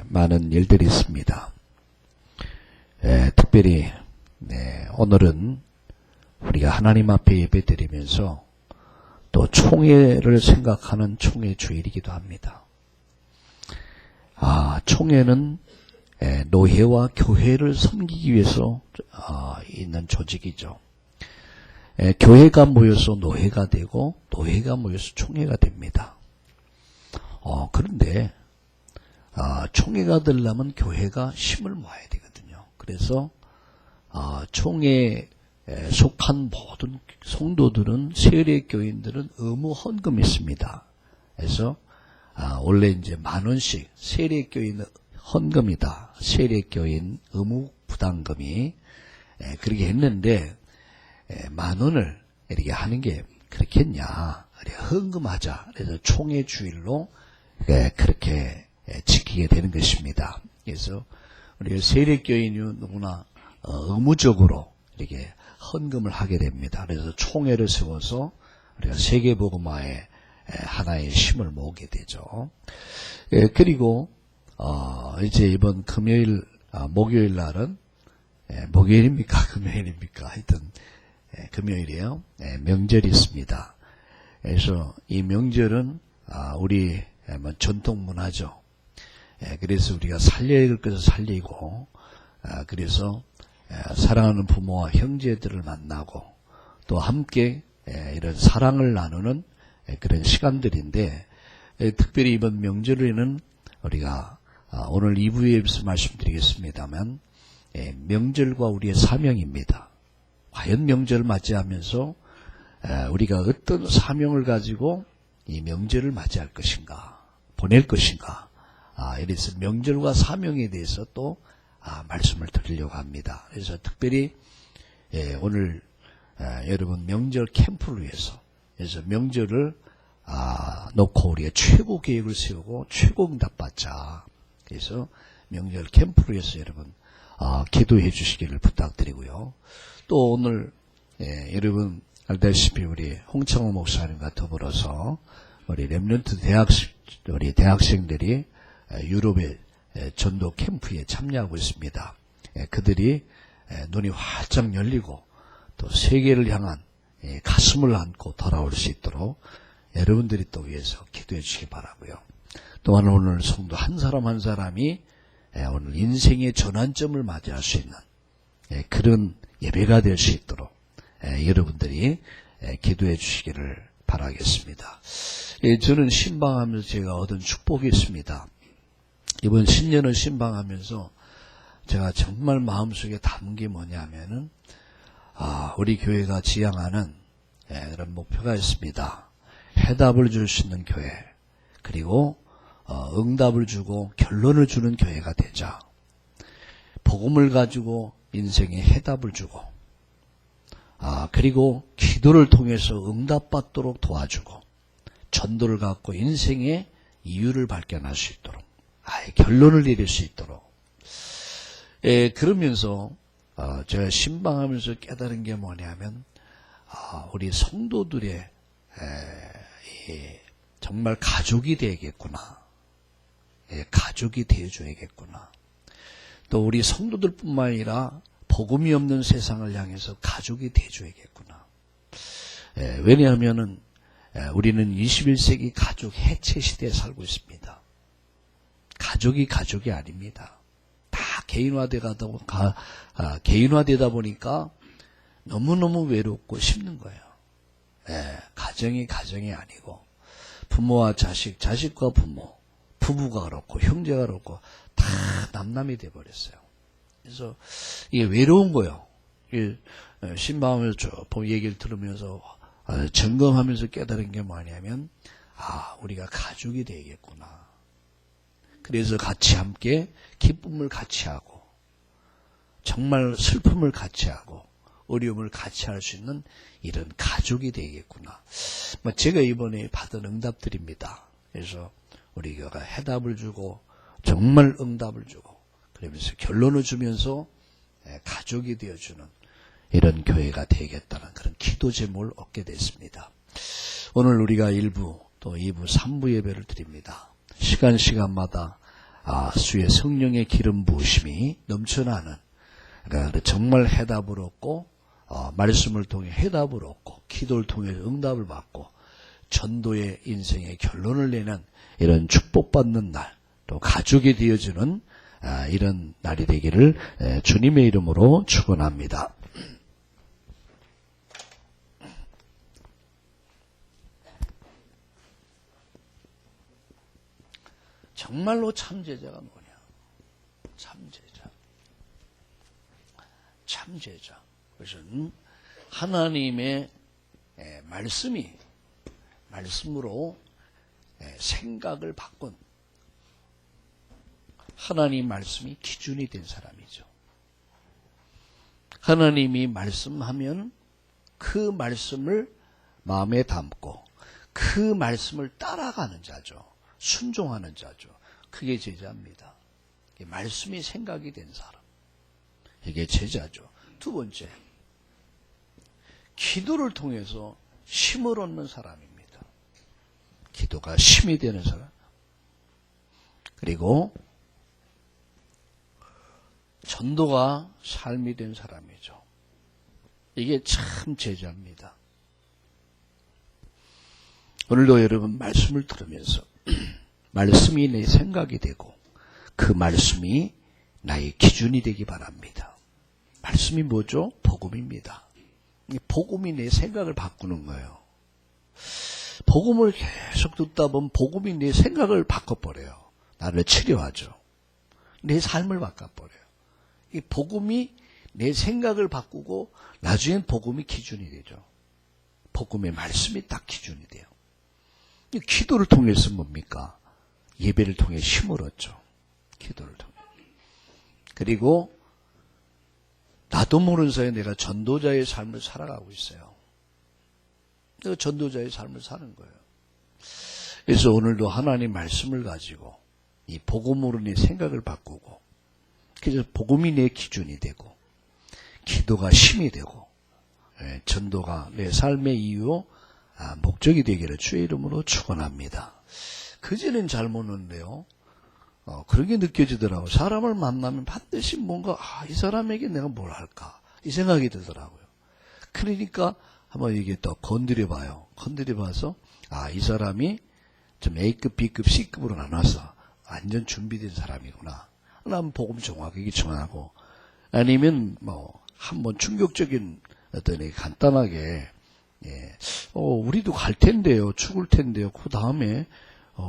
많은 일들이 있습니다. 특별히 오늘은 우리가 하나님 앞에 예배드리면서 또 총회를 생각하는 총회 주일이기도 합니다. 총회는 노회와 교회를 섬기기 위해서 있는 조직이죠. 교회가 모여서 노회가 되고 노회가 모여서 총회가 됩니다. 그런데 총회가 되려면 교회가 힘을 모아야 되거든요. 그래서 총회에 속한 모든 성도들은, 세례교인들은 의무 헌금이 있습니다. 그래서 원래 이제 10,000원씩 세례교인 헌금이다, 세례교인 의무 부담금이 그렇게 했는데 10,000원을 이렇게 하는 게 그렇겠냐, 헌금하자. 그래서 총회 주일로 그렇게 지키게 되는 것입니다. 그래서 우리가 세례교인이 누구나 의무적으로 이렇게 헌금을 하게 됩니다. 그래서 총회를 세워서 우리가 세계복음화에 하나의 힘을 모으게 되죠. 그리고 이제 이번 금요일, 목요일 날은 목요일입니까? 금요일입니까? 하여튼 금요일이에요. 명절이 있습니다. 그래서 이 명절은 우리 전통 문화죠. 그래서 우리가 살려야 될 것을 살리고, 그래서 사랑하는 부모와 형제들을 만나고 또 함께 이런 사랑을 나누는 그런 시간들인데, 특별히 이번 명절에는 우리가 오늘 2부에서 말씀드리겠습니다만, 명절과 우리의 사명입니다. 과연 명절을 맞이하면서 우리가 어떤 사명을 가지고 이 명절을 맞이할 것인가, 보낼 것인가, 이래서 명절과 사명에 대해서 또 말씀을 드리려고 합니다. 그래서 특별히 오늘 여러분 명절 캠프를 위해서, 그래서 명절을 놓고 우리가 최고 계획을 세우고 최고 응답받자. 그래서 명절 캠프를 위해서 여러분 기도해 주시기를 부탁드리고요. 또 오늘 여러분 알다시피 우리 홍창호 목사님과 더불어서 우리 렘넌트 우리 대학생들이 유럽의 전도 캠프에 참여하고 있습니다. 그들이 눈이 활짝 열리고 또 세계를 향한 가슴을 안고 돌아올 수 있도록 여러분들이 또 위해서 기도해 주시기 바라고요. 또한 오늘 성도 한 사람 한 사람이 오늘 인생의 전환점을 맞이할 수 있는 그런 예배가 될 수 있도록 여러분들이 기도해 주시기를 바라겠습니다. 저는 신방하면서 제가 얻은 축복이 있습니다. 이번 신년을 신방하면서 제가 정말 마음속에 담은 게 뭐냐면은 우리 교회가 지향하는 그런 목표가 있습니다. 해답을 줄 수 있는 교회, 그리고 응답을 주고 결론을 주는 교회가 되자. 복음을 가지고 인생에 해답을 주고, 그리고 기도를 통해서 응답받도록 도와주고, 전도를 갖고 인생의 이유를 발견할 수 있도록, 결론을 내릴 수 있도록. 그러면서 제가 신방하면서 깨달은 게 뭐냐면, 우리 성도들의 정말 가족이 되겠구나. 가족이 되어줘야겠구나. 또 우리 성도들뿐만 아니라 복음이 없는 세상을 향해서 가족이 되어줘야겠구나. 왜냐하면은 우리는 21세기 가족 해체 시대에 살고 있습니다. 가족이 아닙니다. 다 개인화되다 보니까 너무너무 외롭고 힘든 거예요. 가정이 아니고, 부모와 자식, 자식과 부모, 부부가 그렇고 형제가 그렇고 다 남남이 돼버렸어요. 그래서 이게 외로운 거예요. 신방하면서 얘기를 들으면서 점검하면서 깨달은 게 뭐냐면, 우리가 가족이 되겠구나. 그래서 같이 함께 기쁨을 같이 하고, 정말 슬픔을 같이 하고, 어려움을 같이 할 수 있는 이런 가족이 되겠구나. 제가 이번에 받은 응답들입니다. 그래서 우리 교회가 해답을 주고 정말 응답을 주고, 그러면서 결론을 주면서 가족이 되어주는 이런 교회가 되겠다는 그런 기도 제목을 얻게 됐습니다. 오늘 우리가 1부 또 2부 3부 예배를 드립니다. 시간마다 수의 성령의 기름 부으심이 넘쳐나는, 그러니까 정말 해답을 얻고 말씀을 통해 해답을 얻고 기도를 통해 응답을 받고 전도의 인생의 결론을 내는 이런 축복받는 날, 또 가족이 되어주는 이런 날이 되기를 주님의 이름으로 축원합니다. 정말로 참제자가 뭐냐? 참제자. 그것은 하나님의 말씀으로 생각을 바꾼, 하나님 말씀이 기준이 된 사람이죠. 하나님이 말씀하면 그 말씀을 마음에 담고 그 말씀을 따라가는 자죠. 순종하는 자죠. 그게 제자입니다. 말씀이 생각이 된 사람, 이게 제자죠. 두 번째, 기도를 통해서 힘을 얻는 사람입니다. 기도가 힘이 되는 사람. 그리고 전도가 삶이 된 사람이죠. 이게 참 제자입니다. 오늘도 여러분 말씀을 들으면서 말씀이 내 생각이 되고 그 말씀이 나의 기준이 되기 바랍니다. 말씀이 뭐죠? 복음입니다. 이 복음이 내 생각을 바꾸는 거예요. 복음을 계속 듣다 보면 복음이 내 생각을 바꿔버려요. 나를 치료하죠. 내 삶을 바꿔버려요. 이 복음이 내 생각을 바꾸고 나중엔 복음이 기준이 되죠. 복음의 말씀이 딱 기준이 돼요. 이 기도를 통해서 뭡니까? 예배를 통해 힘을 얻죠. 기도를 통해. 그리고 나도 모르는 사이에 내가 전도자의 삶을 살아가고 있어요. 내가 전도자의 삶을 사는 거예요. 그래서 오늘도 하나님 말씀을 가지고 이 복음으로 내 생각을 바꾸고, 그래서 복음이 내 기준이 되고 기도가 힘이 되고 전도가 내 삶의 이유, 목적이 되기를 주의 이름으로 축원합니다. 그제는 잘 모르는데요. 그런 게 느껴지더라고요. 사람을 만나면 반드시 뭔가 이 사람에게 내가 뭘 할까 이 생각이 들더라고요. 그러니까 한번 이게 또 건드려봐요. 건드려봐서 이 사람이 좀 A급, B급, C급으로 나눠서 완전 준비된 사람이구나. 그럼 복음 정확하게 전하고, 아니면 한번 충격적인 어떤 간단하게 우리도 갈 텐데요, 죽을 텐데요. 그 다음에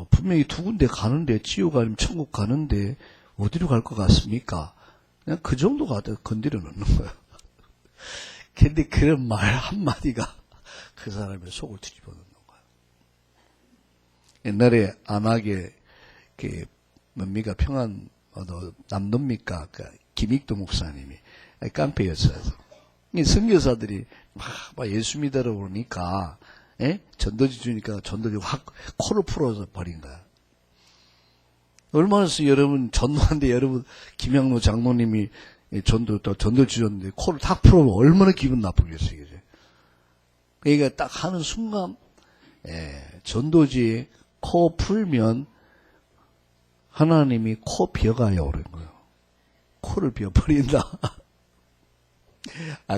분명히 두 군데 가는데, 지옥 아니면 천국 가는데 어디로 갈 것 같습니까? 그냥 그 정도 가도 건드려 놓는 거예요. 근데 그런 말 한마디가 그 사람의 속을 뒤집어 놓는 거예요. 옛날에 안하게 뭡니까 평안 남도입니까? 김익도 목사님이 깡패였어요. 선교사들이 막 예수 믿으러 오니까 전도지 주니까 전도지 확 코를 풀어서 버린 거야. 얼마나 여러분 전도하는데, 여러분 김양로 장로님이 전도 주셨는데 코를 탁 풀어보면 얼마나 기분 나쁘겠어요. 그죠? 그러니까 딱 하는 순간 전도지 코 풀면 하나님이 코 비어가요 그런 거예요. 코를 비어버린다.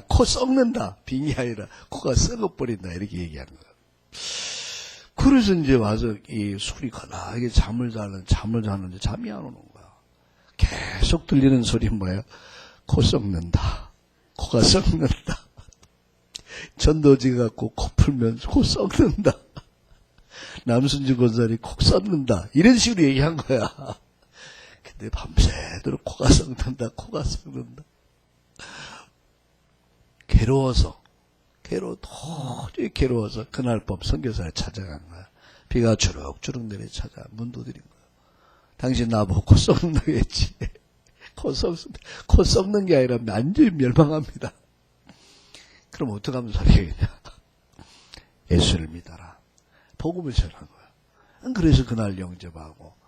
코 썩는다. 빙이 아니라 코가 썩어버린다. 이렇게 얘기하는 거예요. 그래서 이제 와서 이 술이 거나하게 잠을 자는데 잠이 안 오는 거야. 계속 들리는 소리 뭐예요? 코 썩는다. 코가 썩는다. 전도지 갖고 코 풀면 코 썩는다. 남순주 권사님 코 썩는다. 이런 식으로 얘기한 거야. 근데 밤새도록 코가 썩는다. 도저히 괴로워서 그날 밤 선교사를 찾아간 거야. 비가 주룩주룩 내려 찾아 문 두드린 거야. 당신 나보고 코 썩는다고 했지. 코 썩는 게 아니라 완전히 멸망합니다. 그럼 어떻게 하면 살아야겠냐? 예수를 믿어라. 복음을 전한 거야. 그래서 그날 영접하고,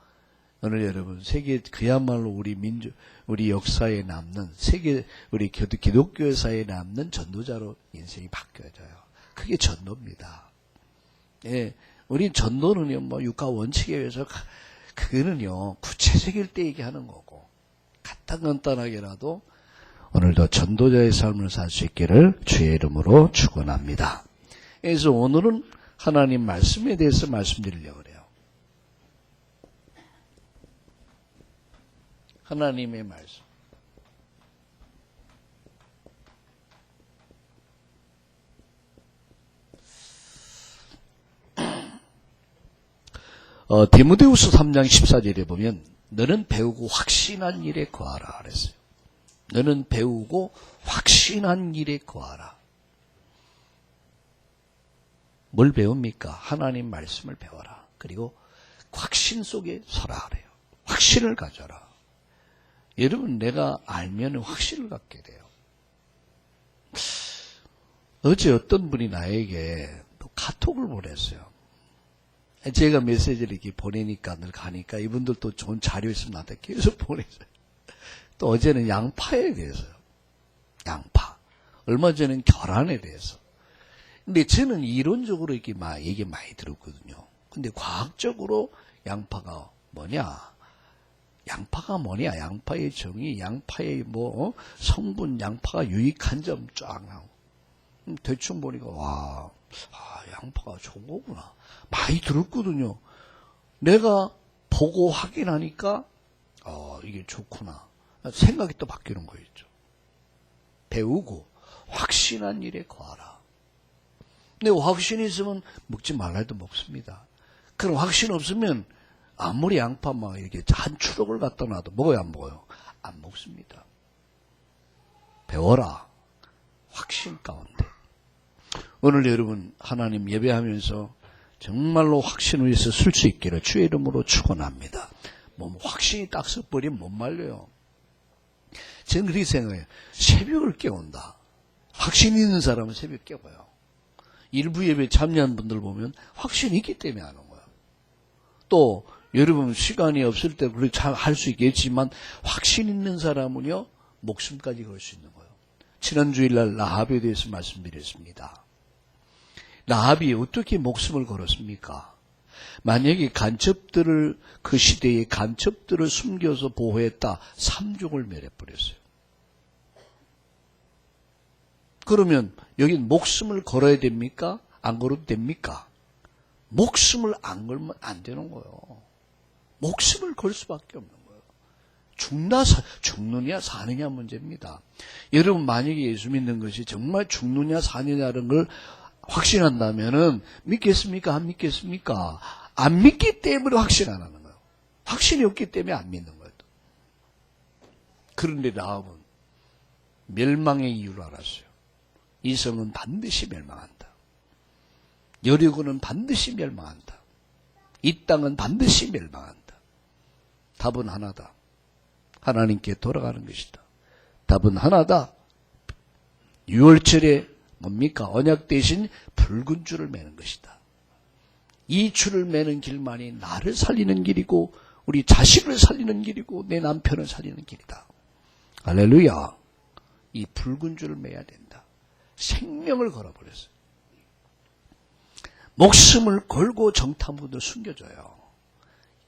오늘 여러분 세계 그야말로 우리 역사에 남는 우리 기독교사에 남는 전도자로 인생이 바뀌어져요. 그게 전도입니다. 우리 전도는요, 육가 원칙에 의해서 그거는요, 구체적일 때 얘기하는 거고, 간단하게라도 오늘도 전도자의 삶을 살 수 있기를 주의 이름으로 축원합니다. 그래서 오늘은 하나님 말씀에 대해서 말씀드리려고 그래요. 하나님의 말씀. 디모데후서 3장 14절에 보면 너는 배우고 확신한 일에 거하라 그랬어요. 너는 배우고 확신한 일에 거하라. 뭘 배웁니까? 하나님 말씀을 배워라. 그리고 확신 속에 서라 그래요. 확신을 가져라. 여러분, 내가 알면 확신을 갖게 돼요. 어제 어떤 분이 나에게 또 카톡을 보냈어요. 제가 메시지를 이렇게 보내니까 늘 가니까 이분들도 좋은 자료 있으면 나한테 계속 보내줘요. 또 어제는 양파에 대해서요. 양파. 얼마 전에는 계란에 대해서. 근데 저는 이론적으로 이렇게 얘기 많이 들었거든요. 근데 과학적으로 양파가 뭐냐? 양파의 정의, 양파의 성분, 양파가 유익한 점 쫙 나오고. 대충 보니까, 양파가 좋은 거구나. 많이 들었거든요. 내가 보고 확인하니까, 이게 좋구나. 생각이 또 바뀌는 거였죠. 배우고, 확신한 일에 거하라. 근데 확신이 있으면 먹지 말라 해도 먹습니다. 그럼 확신 없으면, 아무리 양파 이렇게 한 추럭을 갖다 놔도 먹어요, 안 먹어요? 안 먹습니다. 배워라. 확신 가운데. 오늘 여러분 하나님 예배하면서 정말로 확신 위에서 쓸 수 있기를 주의 이름으로 축원합니다. 확신이 딱 서버리면 못 말려요. 저는 그렇게 생각해요. 새벽을 깨운다. 확신 있는 사람은 새벽 깨워요. 일부 예배 참여한 분들 보면 확신이 있기 때문에 하는 거예요. 또 여러분 시간이 없을 때 그렇게 잘 할 수 있겠지만 확신 있는 사람은요 목숨까지 걸 수 있는 거예요. 지난 주일날 라합에 대해서 말씀드렸습니다. 라합이 어떻게 목숨을 걸었습니까? 만약에 그 시대에 간첩들을 숨겨서 보호했다, 3족을 멸해버렸어요. 그러면 여긴 목숨을 걸어야 됩니까? 안 걸어도 됩니까? 목숨을 안 걸면 안 되는 거예요. 목숨을 걸 수밖에 없는 거예요. 죽느냐 사느냐 문제입니다. 여러분 만약에 예수 믿는 것이 정말 죽느냐 사느냐는 걸 확신한다면은 믿겠습니까? 안 믿겠습니까? 안 믿기 때문에 확신 안 하는 거예요. 확신이 없기 때문에 안 믿는 거예요. 그런데 라합은 멸망의 이유를 알았어요. 이 성은 반드시 멸망한다. 여리고는 반드시 멸망한다. 이 땅은 반드시 멸망한다. 답은 하나다. 하나님께 돌아가는 것이다. 답은 하나다. 6월절에 뭡니까? 언약 대신 붉은 줄을 매는 것이다. 이 줄을 매는 길만이 나를 살리는 길이고 우리 자식을 살리는 길이고 내 남편을 살리는 길이다. 할렐루야. 이 붉은 줄을 매야 된다. 생명을 걸어버렸어요. 목숨을 걸고 정탐꾼을 숨겨줘요.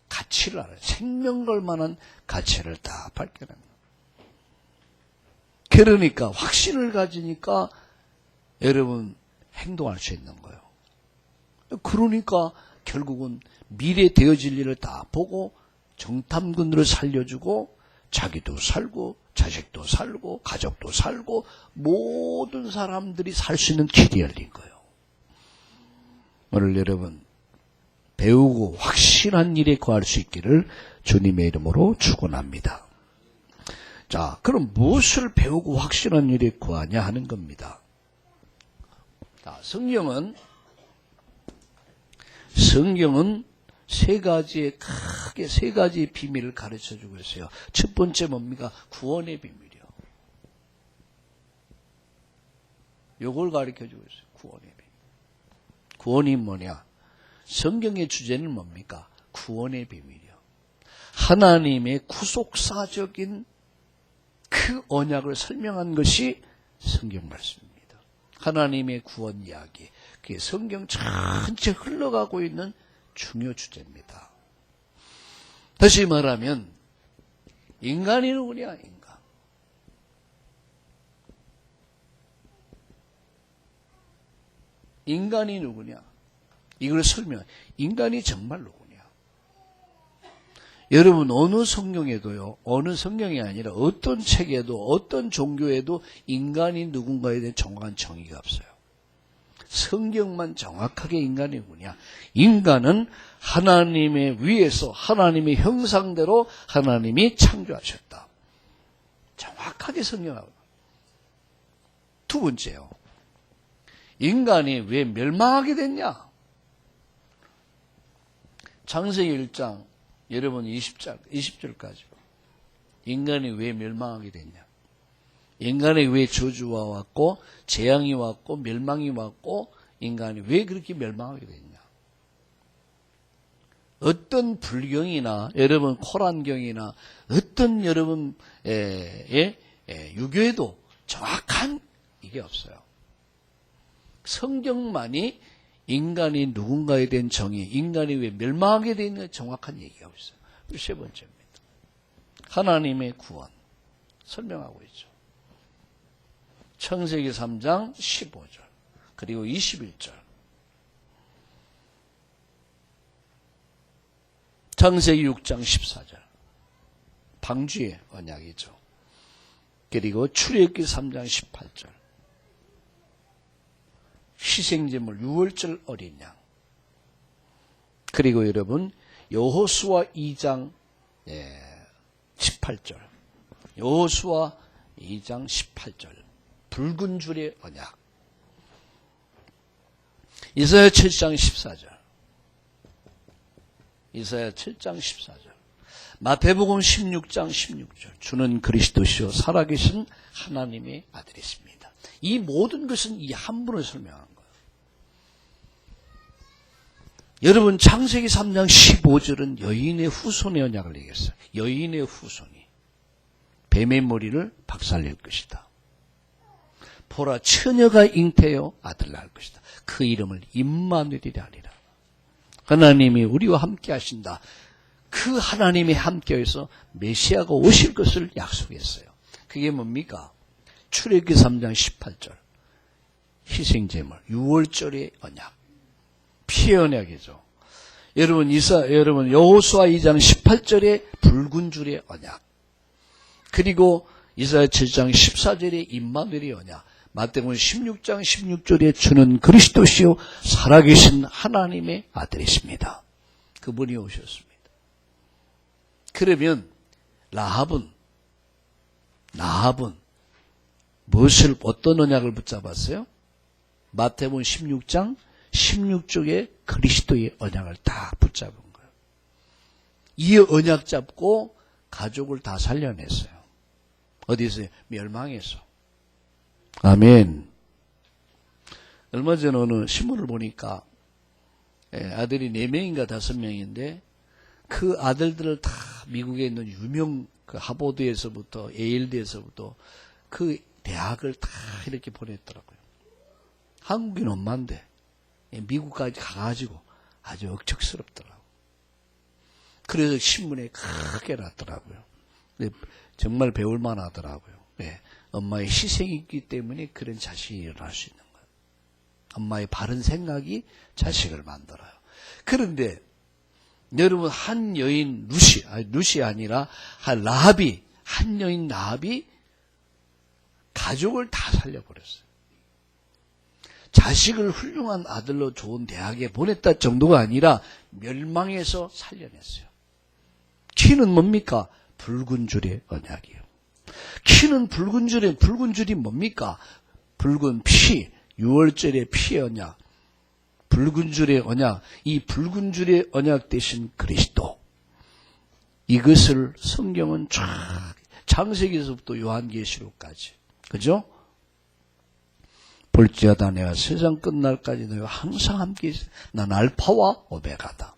가치를 알아요. 생명 걸 만한 가치를 다 밝혀내는 거예요. 그러니까 확신을 가지니까 여러분 행동할 수 있는 거예요. 그러니까 결국은 미래 되어질 일을 다 보고 정탐꾼들을 살려주고 자기도 살고 자식도 살고 가족도 살고 모든 사람들이 살 수 있는 길이 열린 거예요. 오늘 여러분 배우고 확신한 일에 거할 수 있기를 주님의 이름으로 축원합니다. 자, 그럼 무엇을 배우고 확신한 일에 거하냐 하는 겁니다. 자, 성경은 크게 세 가지의 비밀을 가르쳐 주고 있어요. 첫 번째 뭡니까? 구원의 비밀이요. 요걸 가르쳐 주고 있어요. 구원의 비밀. 구원이 뭐냐? 성경의 주제는 뭡니까? 구원의 비밀이요. 하나님의 구속사적인 그 언약을 설명한 것이 성경 말씀입니다. 하나님의 구원 이야기. 그게 성경 전체 흘러가고 있는 중요 주제입니다. 다시 말하면 인간이 누구냐? 인간. 인간이 누구냐? 이걸 인간이 정말 누구냐? 여러분 어느 성경에도요, 어느 성경이 아니라 어떤 책에도 어떤 종교에도 인간이 누군가에 대한 정확한 정의가 없어요. 성경만 정확하게 인간이 누구냐? 인간은 하나님의 위에서 하나님의 형상대로 하나님이 창조하셨다. 정확하게 성경하고. 두 번째요. 인간이 왜 멸망하게 됐냐? 창세기 1장 여러분 20절까지. 인간이 왜 멸망하게 됐냐? 인간에 왜 저주가 왔고 재앙이 왔고 멸망이 왔고 인간이 왜 그렇게 멸망하게 됐냐? 어떤 불경이나 여러분 코란경이나 어떤 여러분 유교에도 정확한 이게 없어요. 성경만이 인간이 누군가에 대한 정의, 인간이 왜 멸망하게 되어 있는 정확한 얘기가 있어요. 그리고 세 번째입니다. 하나님의 구원 설명하고 있죠. 창세기 3장 15절 그리고 21절. 창세기 6장 14절. 방주의 언약이죠. 그리고 출애굽기 3장 18절. 희생제물 6월절 어린 양. 그리고 여러분 여호수아 2장 18절. 여호수아 2장 18절. 붉은 줄의 언약. 이사야 7장 14절. 이사야 7장 14절. 마태복음 16장 16절. 주는 그리스도시요 살아계신 하나님의 아들이십니다. 이 모든 것은 이 한 분을 설명한 거예요. 여러분 창세기 3장 15절은 여인의 후손의 언약을 얘기했어요. 여인의 후손이 뱀의 머리를 박살낼 것이다. 보라 처녀가 잉태하여 아들 낳을 것이다. 그 이름을 임마누엘이라 하리라. 하나님이 우리와 함께 하신다. 그 하나님이 함께해서 메시아가 오실 것을 약속했어요. 그게 뭡니까? 출애굽기 3장 18절 희생제물 6월절의 언약 피의 언약이죠. 여러분 여호수아 2장 18절의 붉은 줄의 언약 그리고 이사야 7장 14절의 임마누엘의 언약 마태복음 16장 16절에 주는 그리스도시요 살아계신 하나님의 아들이십니다. 그분이 오셨습니다. 그러면 라합은 어떤 언약을 붙잡았어요? 마태복음 16장 16쪽에 그리스도의 언약을 다 붙잡은 거예요. 이 언약 잡고 가족을 다 살려냈어요. 어디서요? 멸망해서. 아멘. 얼마 전에 어느 신문을 보니까 아들이 4명인가 5명인데 그 아들들을 다 미국에 있는 유명 그 하버드에서부터 예일대에서부터 그 대학을 다 이렇게 보냈더라고요. 한국인 엄마인데 미국까지 가가지고 아주 억척스럽더라고요. 그래서 신문에 크게 났더라고요. 정말 배울만 하더라고요. 엄마의 희생이 있기 때문에 그런 자식이 일어날 수 있는 거예요. 엄마의 바른 생각이 자식을 만들어요. 그런데 여러분 한 여인 루시 아니라 한 여인 라합이 가족을 다 살려버렸어요. 자식을 훌륭한 아들로 좋은 대학에 보냈다 정도가 아니라 멸망해서 살려냈어요. 키는 뭡니까? 붉은 줄의 언약이에요. 키는 붉은 줄이 뭡니까? 붉은 피, 6월절의 피의 언약. 붉은 줄의 언약, 이 붉은 줄의 언약 대신 그리스도. 이것을 성경은 쫙 창세기에서부터 요한계시록까지. 그죠? 볼지어다 내가 세상 끝날까지 너희와 항상 함께 있어. 난 알파와 오메가다.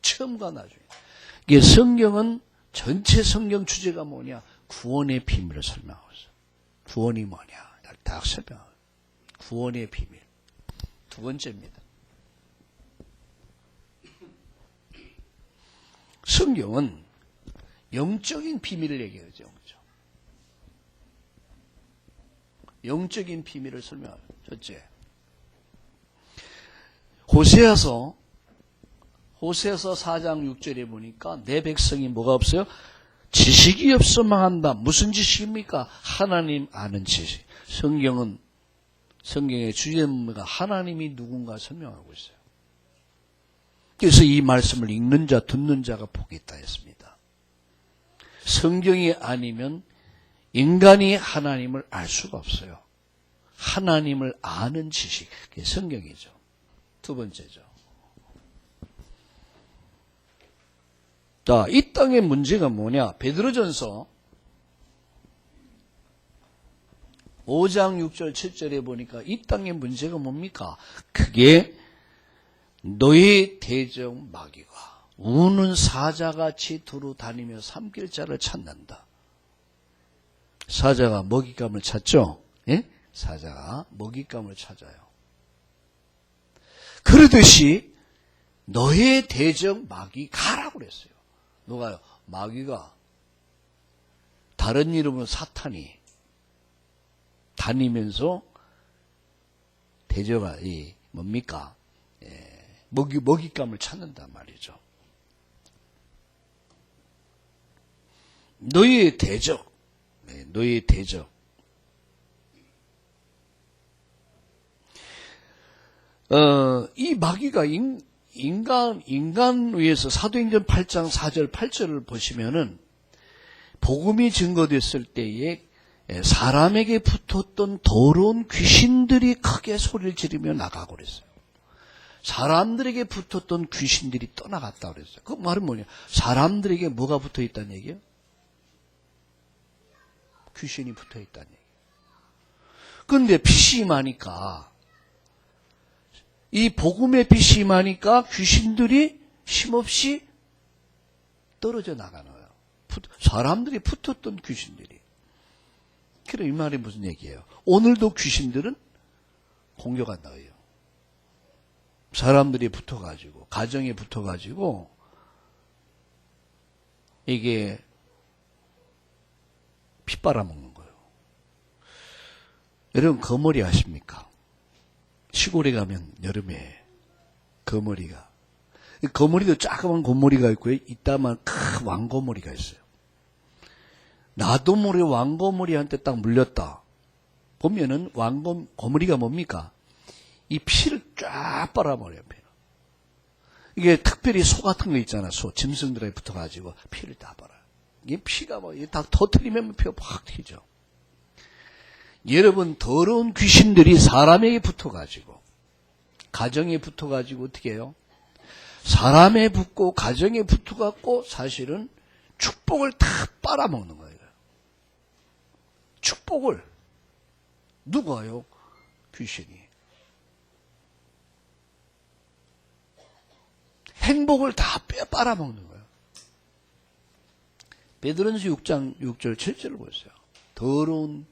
처음과 나중에. 이게 성경은 전체 성경 주제가 뭐냐? 구원의 비밀을 설명하고 있어요. 구원이 뭐냐? 딱 설명하고. 구원의 비밀. 두 번째입니다. 성경은 영적인 비밀을 얘기하죠. 영적인 비밀을 설명하죠. 첫째, 호세아서 4장 6절에 보니까 내 백성이 뭐가 없어요? 지식이 없어 망한다. 무슨 지식입니까? 하나님 아는 지식. 성경의 주제문가 하나님이 누군가 설명하고 있어요. 그래서 이 말씀을 읽는 자, 듣는 자가 복이 있다 했습니다. 성경이 아니면 인간이 하나님을 알 수가 없어요. 하나님을 아는 지식, 그게 성경이죠. 두 번째죠. 자, 이 땅의 문제가 뭐냐? 베드로전서 5장 6절 7절에 보니까 이 땅의 문제가 뭡니까? 그게 너희 대적 마귀가 우는 사자같이 두루 다니며 삼킬 자를 찾는다. 사자가 먹잇감을 찾죠? 예? 사자가 먹잇감을 찾아요. 그러듯이 너의 대적 마귀가라고 그랬어요. 누가요? 마귀가, 다른 이름으로 사탄이 다니면서 대적아, 뭡니까? 먹잇감을 찾는단 말이죠. 너의 대적, 너의 대적. 이 마귀가 인간 위에서 사도행전 8장 4절 8절을 보시면은 복음이 증거됐을 때에 사람에게 붙었던 더러운 귀신들이 크게 소리를 지르며 나가고 그랬어요. 사람들에게 붙었던 귀신들이 떠나갔다 그랬어요. 그 말은 뭐냐? 사람들에게 뭐가 붙어 있다는 얘기예요? 귀신이 붙어 있다는 얘기예요. 그런데 빛이 임하니까, 이 복음의 빛이 임하니까 귀신들이 힘없이 떨어져 나가는 거예요. 사람들이 붙었던 귀신들이. 그럼 이 말이 무슨 얘기예요? 오늘도 귀신들은 공격한다 해요. 사람들이 붙어가지고, 가정에 붙어가지고, 이게 피 빨아먹는 거예요. 여러분, 거머리 아십니까? 시골에 가면 여름에 거머리가. 거머리도 조그만 거머리가 있고요. 이따만 큰 왕거머리가 있어요. 나도 모르게 왕거머리한테 딱 물렸다. 보면은 거머리가 뭡니까? 이 피를 쫙 빨아버려요. 피를. 이게 특별히 소 같은 거 있잖아. 소, 짐승들에 붙어가지고 피를 다 빨아요. 이게 피가 다 터트리면 피가 확 튀죠. 여러분, 더러운 귀신들이 사람에게 붙어가지고, 가정에 붙어가지고 어떻게 해요? 사람에 붙고 가정에 붙어갖고 사실은 축복을 다 빨아먹는 거예요. 축복을. 누가요? 귀신이. 행복을 다 빨아먹는 거예요. 베드로전서 6장 6절 7절을 보세요. 더러운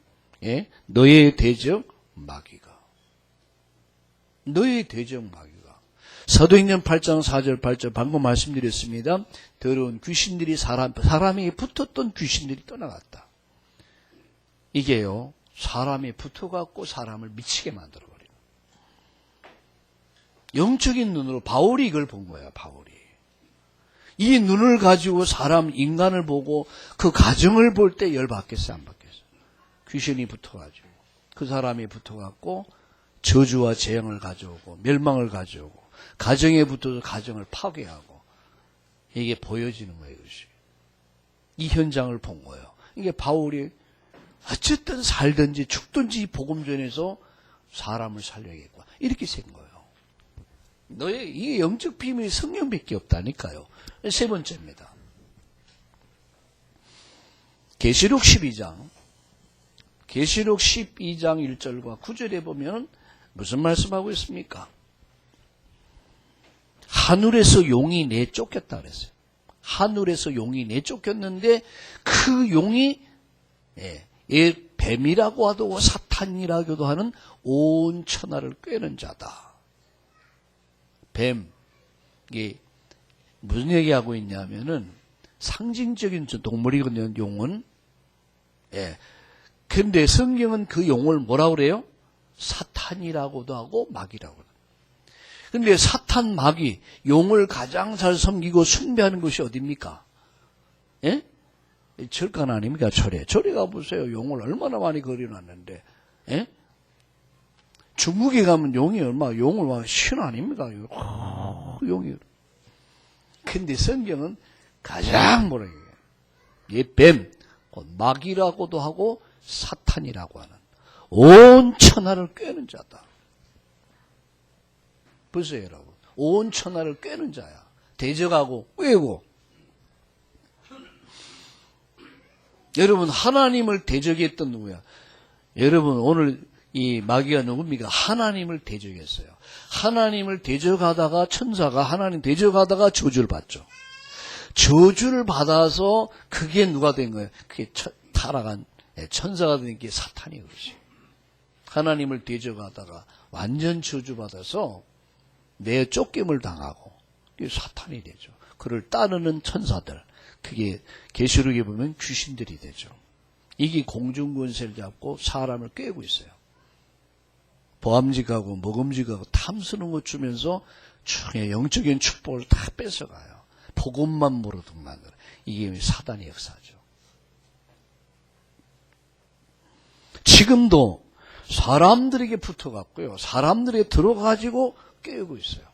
너의 대적 마귀가. 너의 대적 마귀가. 사도행전 8장 4절 8절 방금 말씀드렸습니다. 더러운 귀신들이 사람에게 붙었던 귀신들이 떠나갔다. 이게요, 사람이 붙어갖고 사람을 미치게 만들어버려요. 영적인 눈으로 바울이 이걸 본 거야, 바울이. 이 눈을 가지고 인간을 보고 그 가정을 볼 때 열받겠어요, 안 받겠어요? 귀신이 붙어가지고, 그 사람이 붙어갖고 저주와 재앙을 가져오고, 멸망을 가져오고, 가정에 붙어서 가정을 파괴하고, 이게 보여지는 거예요, 이것이. 이 현장을 본 거예요. 이게 바울이 어쨌든 살든지 죽든지 복음 전에서 사람을 살려야겠구나. 이렇게 생 거예요. 이게 영적 비밀이 성령밖에 없다니까요. 세 번째입니다. 계시록 12장 1절과 9절에 보면 무슨 말씀하고 있습니까? 하늘에서 용이 내쫓겼다 그랬어요. 하늘에서 용이 내쫓겼는데 그 용이 뱀이라고 하도 사탄이라고도 하는 온 천하를 꿰는 자다. 뱀. 이게 무슨 얘기하고 있냐면은 상징적인 동물이거든요, 용은. 예. 근데 성경은 그 용을 뭐라고 그래요? 사탄이라고도 하고 마귀라고 그래요. 근데 사탄, 마귀, 용을 가장 잘 섬기고 숭배하는 것이 어딥니까? 예? 절간 아닙니까? 절에. 절에 가보세요. 용을 얼마나 많이 그려놨는데. 예? 중국에 가면 용이 용을 막 신 아닙니까? 용이. 근데 성경은 가장 뭐라 해요? 뱀, 마귀라고도 하고 사탄이라고 하는 온 천하를 꿰는 자다. 보세요, 여러분. 온 천하를 꿰는 자야. 대적하고 꿰고. 여러분, 하나님을 대적했던 누구야? 여러분, 오늘 이 마귀가 누굽니까? 하나님을 대적했어요. 하나님을 대적하다가 천사가 하나님 대적하다가 저주를 받죠. 저주를 받아서 그게 누가 된 거예요? 그게 타락한 천사가 된 게 사탄이 그러지. 하나님을 대적하다가 완전 저주받아서 내 쫓김을 당하고 그게 사탄이 되죠. 그를 따르는 천사들, 그게 계시록에 보면 귀신들이 되죠. 이게 공중권세를 잡고 사람을 꿰고 있어요. 보암직하고 먹음직하고 탐스러운 것 주면서 영적인 축복을 다 뺏어가요. 복음만 모르도록 만들어. 이게 사단의 역사죠. 지금도 사람들에게 붙어갔고요. 사람들에게 들어가지고 깨우고 있어요.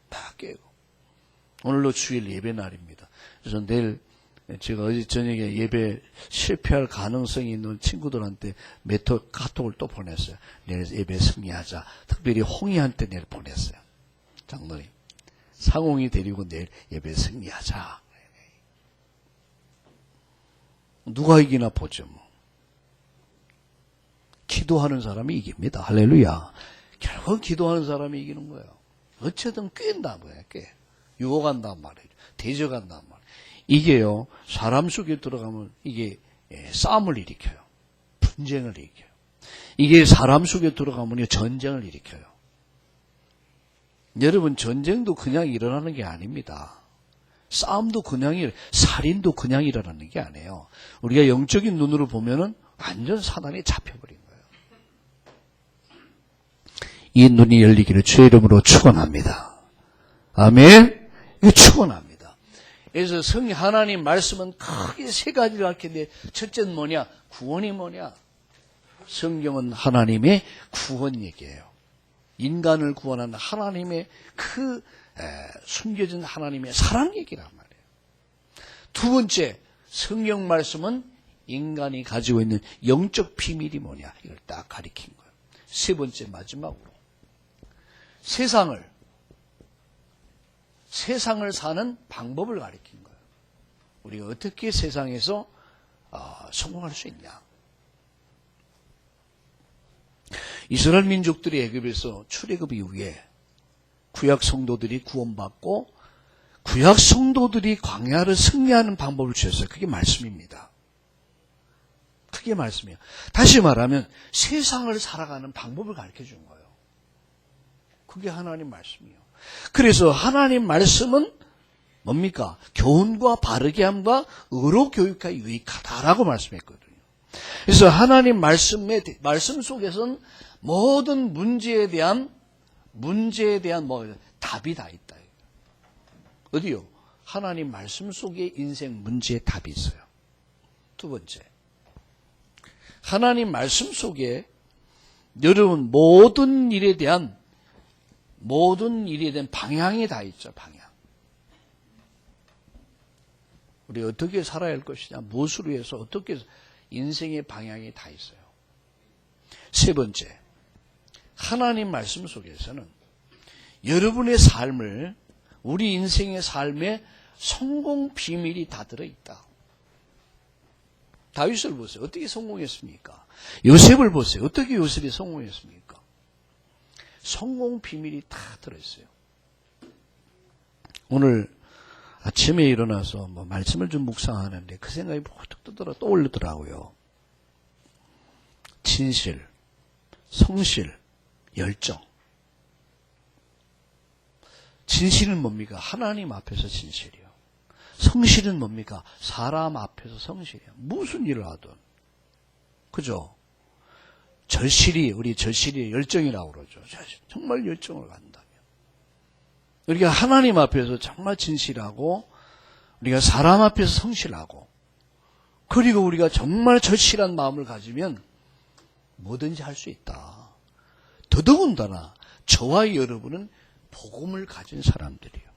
다 깨우고. 오늘로 주일 예배 날입니다. 그래서 내일 제가 어제 저녁에 예배 실패할 가능성이 있는 친구들한테 카톡을 또 보냈어요. 내일 예배 승리하자. 특별히 홍이한테 내일 보냈어요. 장로님. 상홍이 데리고 내일 예배 승리하자. 누가 이기나 보죠. 뭐. 기도하는 사람이 이깁니다. 할렐루야. 결국 기도하는 사람이 이기는 거예요. 어쨌든 꿰인단 말이에요. 유혹한단 말이에요. 대적한단 말이에요. 이게요, 사람 속에 들어가면 이게 싸움을 일으켜요. 분쟁을 일으켜요. 이게 사람 속에 들어가면 전쟁을 일으켜요. 여러분, 전쟁도 그냥 일어나는 게 아닙니다. 싸움도 그냥 살인도 그냥 일어나는 게 아니에요. 우리가 영적인 눈으로 보면은 완전 사단이 잡혀버린 거예요. 이 눈이 열리기를 주의 이름으로 축원합니다. 아멘. 이거 축원합니다. 그래서 하나님 말씀은 크게 세 가지를 가르치는데 첫째는 뭐냐? 구원이 뭐냐? 성경은 하나님의 구원 얘기예요. 인간을 구원하는 하나님의 숨겨진 하나님의 사랑 얘기란 말이에요. 두 번째, 성경 말씀은 인간이 가지고 있는 영적 비밀이 뭐냐? 이걸 딱 가리킨 거예요. 세 번째, 마지막으로 세상을 사는 방법을 가리킨 거예요. 우리가 어떻게 세상에서 성공할 수 있냐? 이스라엘 민족들이 애굽에서 출애굽 이후에 구약 성도들이 구원받고 구약 성도들이 광야를 승리하는 방법을 주셨어요. 그게 말씀입니다. 그게 말씀이에요. 다시 말하면 세상을 살아가는 방법을 가르쳐 준 거예요. 그게 하나님 말씀이에요. 그래서 하나님 말씀은 뭡니까? 교훈과 바르게 함과 의로 교육하여 유익하다라고 말씀했거든요. 그래서 하나님 말씀 속에서는 모든 문제에 대한 답이 다 있다. 어디요? 하나님 말씀 속에 인생 문제에 답이 있어요. 두 번째, 하나님 말씀 속에 여러분 모든 일에 대한 방향이 다 있죠. 방향. 우리 어떻게 살아야 할 것이냐, 무엇으로 해서 어떻게 인생의 방향이 다 있어요. 세 번째, 하나님 말씀 속에서는 여러분의 삶을, 우리 인생의 삶에 성공 비밀이 다 들어있다. 다윗을 보세요. 어떻게 성공했습니까? 요셉을 보세요. 어떻게 요셉이 성공했습니까? 성공 비밀이 다 들어있어요. 오늘 아침에 일어나서 말씀을 좀 묵상하는데 그 생각이 툭 떠오르더라고요. 진실, 성실, 열정. 진실은 뭡니까? 하나님 앞에서 진실이요. 성실은 뭡니까? 사람 앞에서 성실이에요. 무슨 일을 하든. 그죠? 우리 절실이 열정이라고 그러죠. 정말 열정을 갖는다면. 우리가 하나님 앞에서 정말 진실하고, 우리가 사람 앞에서 성실하고, 그리고 우리가 정말 절실한 마음을 가지면 뭐든지 할 수 있다. 더더군다나 저와 여러분은 복음을 가진 사람들이에요.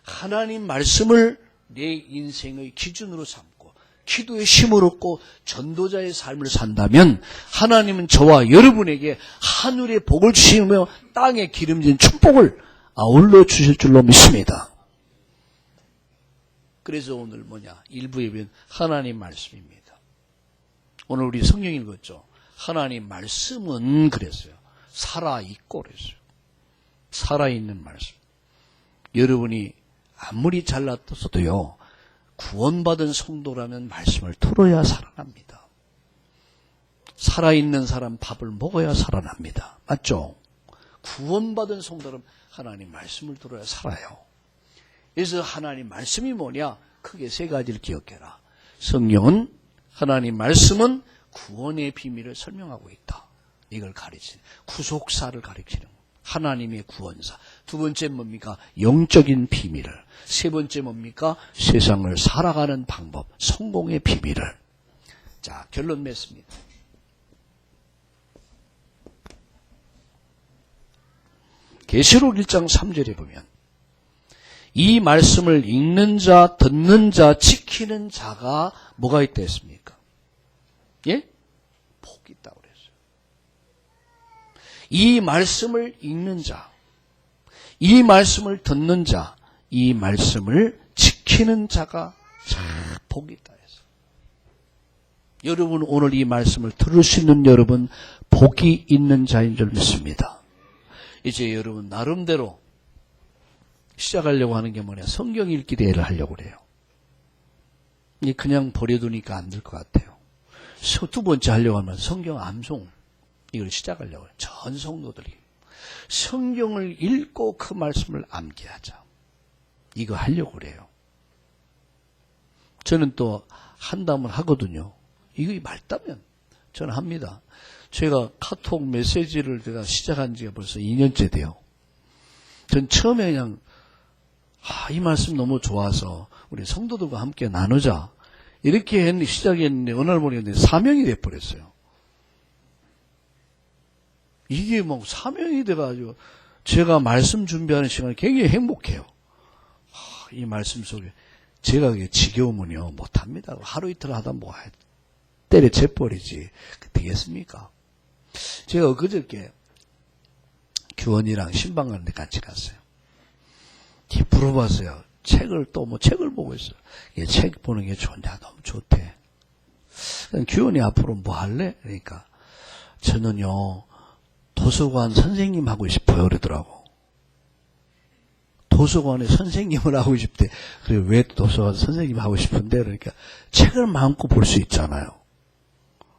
하나님 말씀을 내 인생의 기준으로 삼고 기도에 힘을 얻고 전도자의 삶을 산다면 하나님은 저와 여러분에게 하늘의 복을 주시며 땅에 기름진 축복을 아울러 주실 줄로 믿습니다. 그래서 오늘 일부 예배는 하나님 말씀입니다. 오늘 우리 성경 읽었죠. 하나님 말씀은 그랬어요. 살아있고 그랬어요. 살아있는 말씀. 여러분이 아무리 잘났어도요, 구원받은 성도라면 말씀을 들어야 살아납니다. 살아있는 사람 밥을 먹어야 살아납니다. 맞죠? 구원받은 성도라면 하나님 말씀을 들어야 살아요. 그래서 하나님 말씀이 뭐냐? 크게 세 가지를 기억해라. 성경은, 하나님 말씀은 구원의 비밀을 설명하고 있다. 이걸 가르치는, 구속사를 가르치는 하나님의 구원사. 두 번째 뭡니까? 영적인 비밀을. 세 번째 뭡니까? 세상을 살아가는 방법, 성공의 비밀을. 자, 결론 맺습니다. 계시록 1장 3절에 보면 이 말씀을 읽는 자, 듣는 자, 지키는 자가 뭐가 있다 했습니까? 예? 복이 있다고 그랬어요. 이 말씀을 읽는 자, 이 말씀을 듣는 자, 이 말씀을 지키는 자가 복이 있다 했어요. 여러분 오늘 이 말씀을 들을 수 있는 여러분 복이 있는 자인 줄 믿습니다. 이제 여러분 나름대로 시작하려고 하는 게 뭐냐? 성경 읽기 대회를 하려고 그래요. 그냥 버려두니까 안 될 것 같아요. 두 번째 하려고 하면 성경 암송, 이걸 시작하려고 해요. 전 성도들이 성경을 읽고 그 말씀을 암기하자. 이거 하려고 그래요. 저는 또 한다면 하거든요. 이거 말다면 저는 합니다. 제가 카톡 메시지를 제가 시작한 지가 벌써 2년째 돼요. 전 처음에 그냥 이 말씀 너무 좋아서 우리 성도들과 함께 나누자 이렇게 시작했는데 어느 날 보니까 사명이 돼버렸어요. 이게 사명이 돼가지고 제가 말씀 준비하는 시간에 굉장히 행복해요. 이 말씀 속에 제가 그게 지겨우면요 못합니다. 하루 이틀 하다 때려쳐버리지 되겠습니까? 제가 그저께 규원이랑 신방 가는데 같이 갔어요. 물어봤어요. 책을 보고 있어요. 책 보는 게 좋은데 너무 좋대. 규원이 앞으로 뭐 할래? 그러니까 저는요 도서관 선생님 하고 싶어요 그러더라고. 도서관에 선생님을 하고 싶대. 그래 왜 도서관 선생님 하고 싶은데? 그러니까 책을 마음껏 볼 수 있잖아요.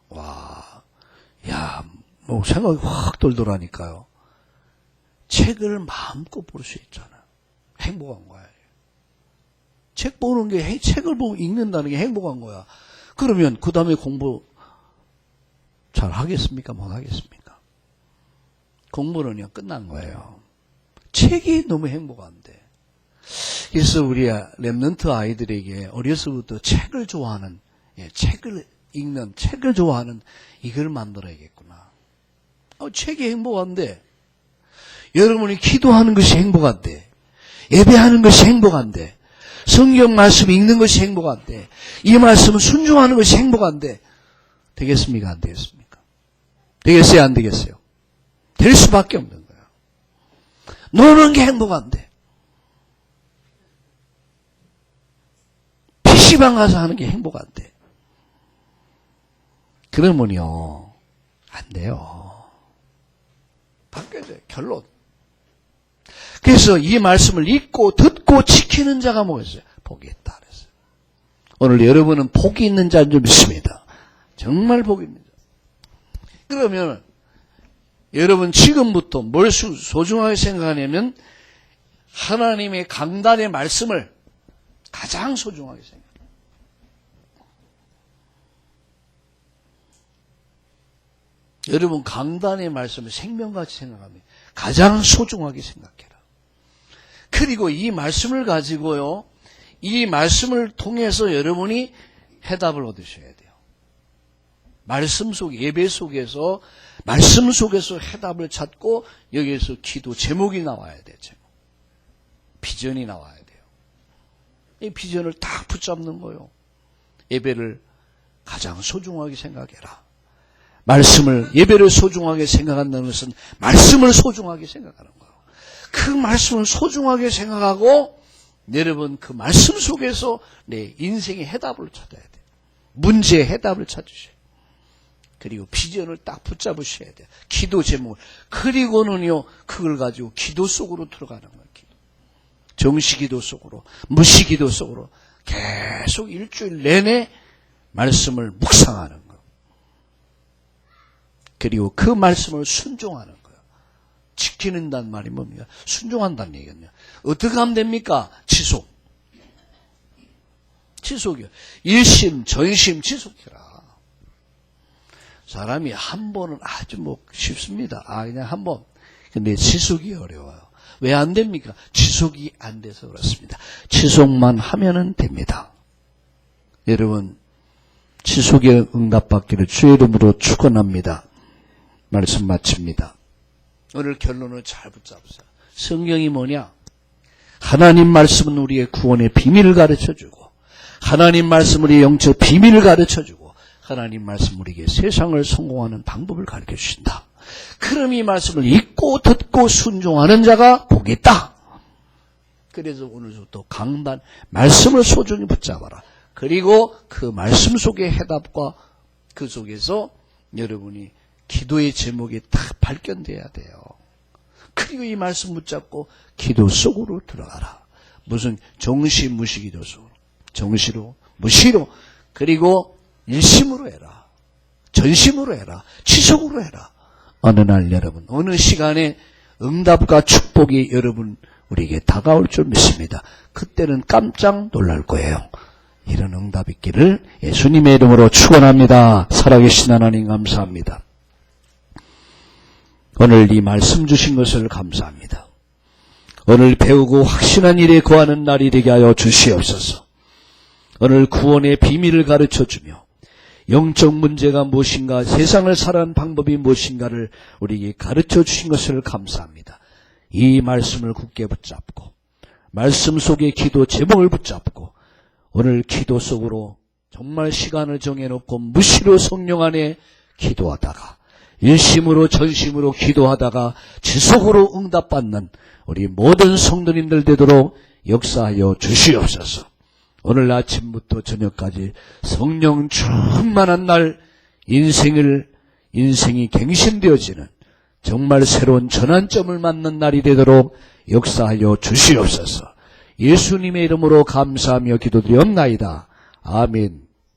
와, 야, 생각이 확 돌더라니까요. 책을 마음껏 볼 수 있잖아요. 행복한 거야. 책 보는 게, 책을 보고 읽는다는 게 행복한 거야. 그러면 그 다음에 공부 잘 하겠습니까? 못 하겠습니까? 공부는요, 끝난 거예요. 책이 너무 행복한데. 그래서 우리 랩런트 아이들에게 어려서부터 책을 좋아하는, 책을 읽는, 책을 좋아하는 이걸 만들어야겠구나. 책이 행복한데, 여러분이 기도하는 것이 행복한데, 예배하는 것이 행복한데, 성경 말씀 읽는 것이 행복한데, 이 말씀은 순종하는 것이 행복한데, 되겠습니까? 안 되겠습니까? 되겠어요? 안 되겠어요? 될 수밖에 없는 거예요. 노는 게 행복한데, PC방 가서 하는 게 행복한데, 그러면요, 안 돼요. 바뀌어져요. 결론. 그래서 이 말씀을 읽고 듣고 지키는 자가 뭐겠어요? 복이 있다 그랬어요. 오늘 여러분은 복이 있는 자인 줄 믿습니다. 정말 복이 있는 자. 그러면 여러분 지금부터 뭘 소중하게 생각하냐면 하나님의 강단의 말씀을 가장 소중하게 생각해라. 여러분 강단의 말씀을 생명같이 생각하면 가장 소중하게 생각해라. 그리고 이 말씀을 가지고요, 이 말씀을 통해서 여러분이 해답을 얻으셔야 돼요. 말씀 속, 예배 속에서, 말씀 속에서 해답을 찾고 여기에서 기도 제목이 나와야 돼요. 제목. 비전이 나와야 돼요. 이 비전을 딱 붙잡는 거예요. 예배를 가장 소중하게 생각해라. 말씀을, 예배를 소중하게 생각한다는 것은 말씀을 소중하게 생각하는 거예요. 그 말씀을 소중하게 생각하고 여러분 그 말씀 속에서 내 인생의 해답을 찾아야 돼요. 문제의 해답을 찾으셔야 돼요. 그리고 비전을 딱 붙잡으셔야 돼요. 기도 제목을. 그리고는요, 그걸 가지고 기도 속으로 들어가는 거예요. 기도. 정시기도 속으로, 무시기도 속으로 계속 일주일 내내 말씀을 묵상하는 거예요. 그리고 그 말씀을 순종하는 거예요. 지키는단 말이 뭡니까? 순종한다는 얘기거든요. 어떻게 하면 됩니까? 지속. 지속이요. 일심, 전심 지속해라. 사람이 한 번은 아주 쉽습니다. 그냥 한 번. 근데 지속이 어려워요. 왜 안 됩니까? 지속이 안 돼서 그렇습니다. 지속만 하면은 됩니다. 여러분, 지속에 응답받기를 주의 이름으로 축원합니다. 말씀 마칩니다. 오늘 결론을 잘 붙잡으세요. 성경이 뭐냐? 하나님 말씀은 우리의 구원의 비밀을 가르쳐주고, 하나님 말씀은 우리의 영적 비밀을 가르쳐주고, 하나님 말씀 우리에게 세상을 성공하는 방법을 가르쳐주신다. 그럼 이 말씀을 읽고 듣고 순종하는 자가 복이 있다. 그래서 오늘부터 강단, 말씀을 소중히 붙잡아라. 그리고 그 말씀 속의 해답과 그 속에서 여러분이 기도의 제목이 딱 발견돼야 돼요. 그리고 이 말씀 붙잡고 기도 속으로 들어가라. 무슨 정시 무시 기도 속으로. 정시로, 무시로. 그리고 일심으로 해라. 전심으로 해라. 지속으로 해라. 어느 날 여러분, 어느 시간에 응답과 축복이 여러분 우리에게 다가올 줄 믿습니다. 그때는 깜짝 놀랄 거예요. 이런 응답 있기를 예수님의 이름으로 축원합니다. 살아계신 하나님 감사합니다. 오늘 이 말씀 주신 것을 감사합니다. 오늘 배우고 확신한 일에 거하는 날이 되게 하여 주시옵소서. 오늘 구원의 비밀을 가르쳐주며 영적 문제가 무엇인가, 세상을 살아가는 방법이 무엇인가를 우리에게 가르쳐 주신 것을 감사합니다. 이 말씀을 굳게 붙잡고 말씀 속의 기도 제목을 붙잡고 오늘 기도 속으로 정말 시간을 정해놓고 무시로 성령 안에 기도하다가 일심으로 전심으로 기도하다가 지속으로 응답받는 우리 모든 성도님들 되도록 역사하여 주시옵소서. 오늘 아침부터 저녁까지 성령 충만한 날 인생이 갱신되어지는 정말 새로운 전환점을 맞는 날이 되도록 역사하여 주시옵소서. 예수님의 이름으로 감사하며 기도드리옵나이다. 아멘.